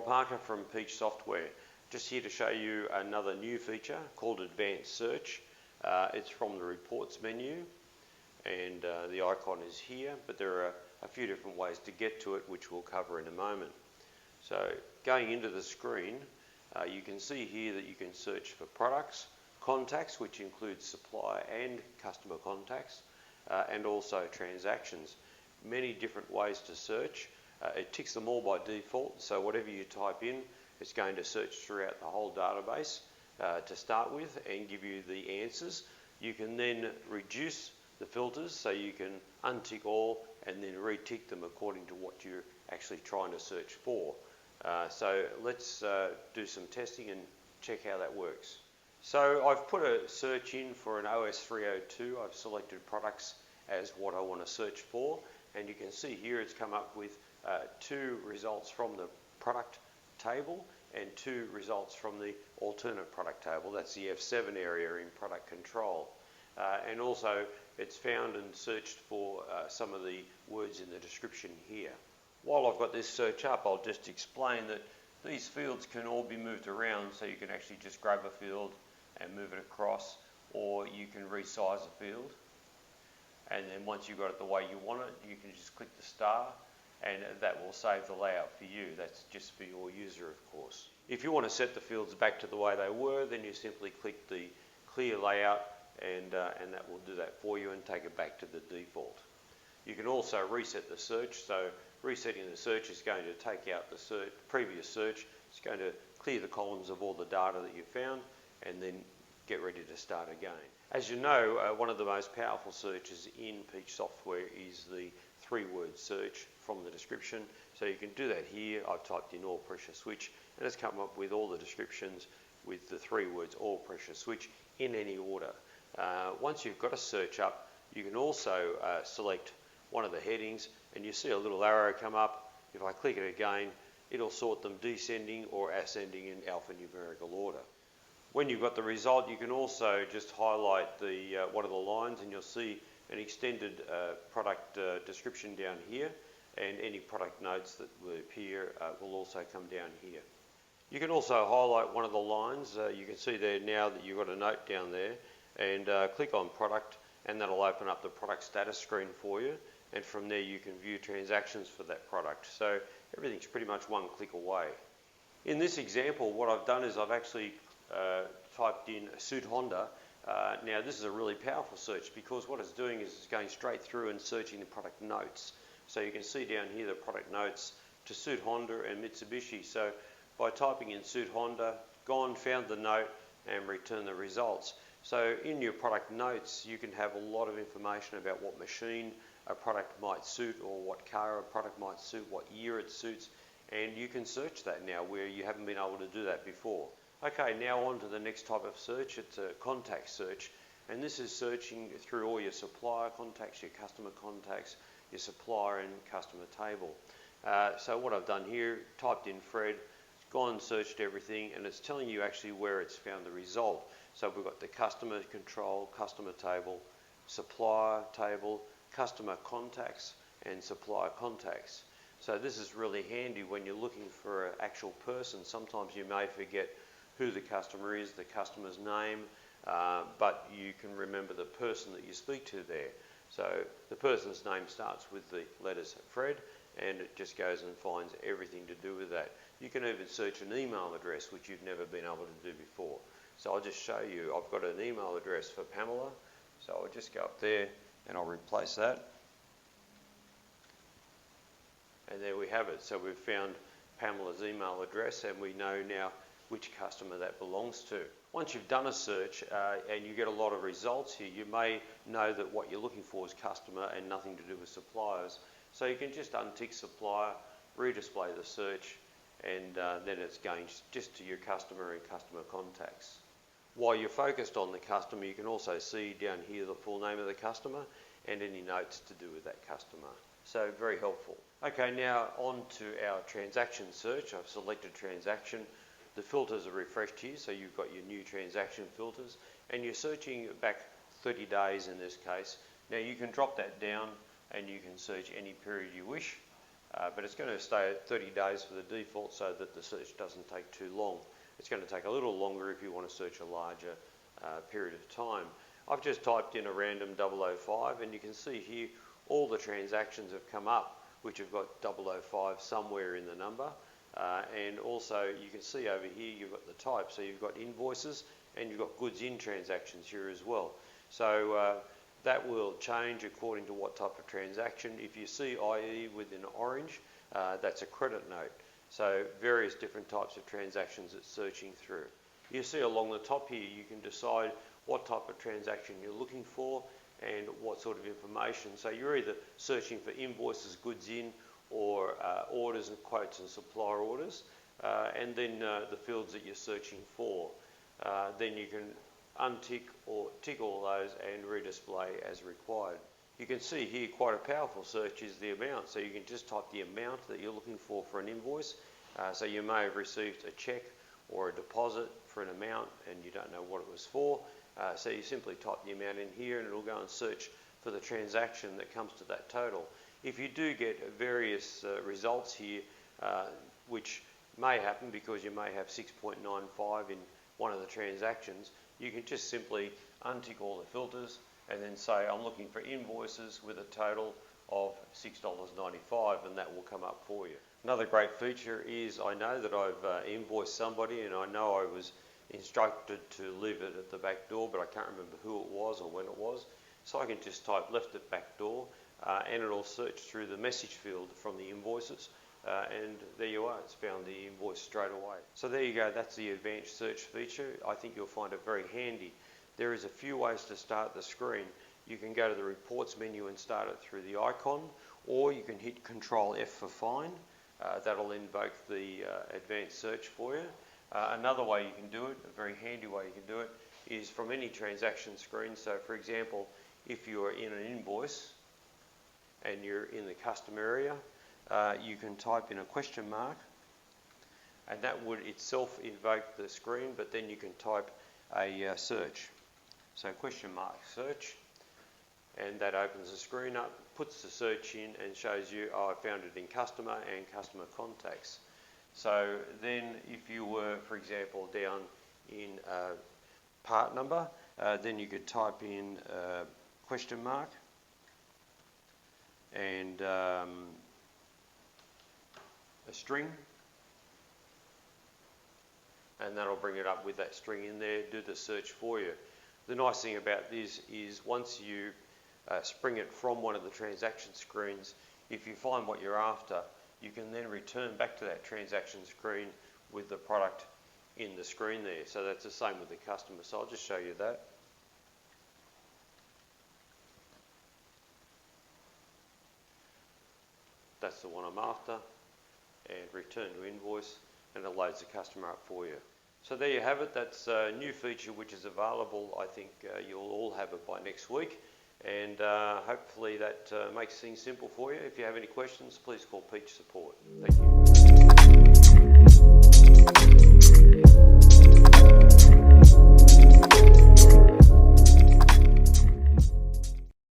Parker from Peach Software. Just here to show you another new feature called Advanced Search. It's from the Reports menu, and the icon is here, but there are a few different ways to get to it, which we'll cover in a moment. So going into the screen, you can see here that you can search for products, contacts, which includes supplier and customer contacts, and also transactions. Many different ways to search. It ticks them all by default, so whatever you type in, it's going to search throughout the whole database to start with and give you the answers. You can then reduce the filters, so you can untick all and then retick them according to what you're actually trying to search for. So let's do some testing and check how that works. So I've put a search in for an OS 302. I've selected products as what I want to search for, and you can see here it's come up with 2 results from the product table and 2 results from the alternate product table. That's the F7 area in product control. And also it's found and searched for some of the words in the description here. While I've got this search up, I'll just explain that these fields can all be moved around, so you can actually just grab a field and move it across, or you can resize a field. And then once you've got it the way you want it, you can just click the star and that will save the layout for you. That's just for your user, of course. If you want to set the fields back to the way they were, then you simply click the clear layout and that will do that for you and take it back to the default. You can also reset the search, so resetting the search is going to take out the previous search. It's going to clear the columns of all the data that you found and then get ready to start again. As you know, one of the most powerful searches in Peach Software is the 3-word search from the description. So you can do that here. I've typed in all pressure switch and it's come up with all the descriptions with the 3 words all pressure switch in any order. Once you've got a search up, you can also select one of the headings and you see a little arrow come up. If I click it again, it'll sort them descending or ascending in alphanumerical order. When you've got the result, you can also just highlight the one of the lines and you'll see an extended product description down here, and any product notes that will appear will also come down here. You can also highlight one of the lines. You can see there now that you've got a note down there, and click on product and that'll open up the product status screen for you, and from there you can view transactions for that product. So everything's pretty much one click away. In this example, what I've done is I've actually typed in suit Honda. Now this is a really powerful search because what it's doing is it's going straight through and searching the product notes. So you can see down here the product notes to suit Honda and Mitsubishi. So by typing in suit Honda, gone, found the note and return the results. So in your product notes you can have a lot of information about what machine a product might suit, or what car a product might suit, what year it suits, and you can search that now where you haven't been able to do that before. Okay, now on to the next type of search. It's a contact search, and this is searching through all your supplier contacts, your customer contacts, your supplier and customer table. So what I've done here, typed in Fred, gone and searched everything, and it's telling you actually where it's found the result. So we've got the customer control, customer table, supplier table, customer contacts and supplier contacts. So this is really handy when you're looking for an actual person. Sometimes you may forget who the customer is, the customer's name, but you can remember the person that you speak to there. So the person's name starts with the letters Fred, and it just goes and finds everything to do with that. You can even search an email address, which you've never been able to do before. So I'll just show you. I've got an email address for Pamela, so I'll just go up there and I'll replace that. And there we have it. So we've found Pamela's email address and we know now which customer that belongs to. Once you've done a search and you get a lot of results here, you may know that what you're looking for is customer and nothing to do with suppliers. So you can just untick supplier, redisplay the search, and then it's going just to your customer and customer contacts. While you're focused on the customer, you can also see down here the full name of the customer and any notes to do with that customer. So very helpful. Okay, now on to our transaction search. I've selected transaction. The filters are refreshed here, so you've got your new transaction filters, and you're searching back 30 days in this case. Now you can drop that down and you can search any period you wish. but it's going to stay at 30 days for the default so that the search doesn't take too long. It's going to take a little longer if you want to search a larger period of time. I've just typed in a random 005 and you can see here all the transactions have come up which have got 005 somewhere in the number, and also you can see over here you've got the type, so you've got invoices and you've got goods in transactions here as well. So that will change according to what type of transaction. If you see IE with an orange, that's a credit note. So various different types of transactions it's searching through. You see along the top here you can decide what type of transaction you're looking for and what sort of information. So you're either searching for invoices, goods in, or orders and quotes and supplier orders, and then the fields that you're searching for. Then you can untick or tick all those and redisplay as required. You can see here quite a powerful search is the amount, so you can just type the amount that you're looking for an invoice. So you may have received a cheque or a deposit for an amount and you don't know what it was for, so you simply type the amount in here and it'll go and search for the transaction that comes to that total. If you do get various results here, which may happen because you may have 6.95 in one of the transactions, you can just simply untick all the filters and then say I'm looking for invoices with a total of $6.95, and that will come up for you. Another great feature is I know that I've invoiced somebody and I know I was instructed to leave it at the back door, but I can't remember who it was or when it was. So I can just type left at back door and it'll search through the message field from the invoices, and there you are, it's found the invoice straight away. So there you go, that's the advanced search feature. I think you'll find it very handy. There is a few ways to start the screen. You can go to the reports menu and start it through the icon, or you can hit Control F for find. That'll invoke the advanced search for you. Another way you can do it, a very handy way you can do it, is from any transaction screen. So for example, if you are in an invoice and you're in the custom area, you can type in a question mark and that would itself invoke the screen, but then you can type a search. So question mark search, and that opens the screen up, puts the search in and shows you, oh, I found it in customer and customer contacts. So then if you were, for example, down in part number, then you could type in question mark and a string, and that'll bring it up with that string in there, do the search for you. The nice thing about this is once you spring it from one of the transaction screens, if you find what you're after, you can then return back to that transaction screen with the product in the screen there. So that's the same with the customer. So I'll just show you that. That's the one I'm after, and return to invoice, and it loads the customer up for you. So there you have it. That's a new feature which is available. I think you'll all have it by next week, and hopefully that makes things simple for you. If you have any questions, please call Peach Support. Thank you.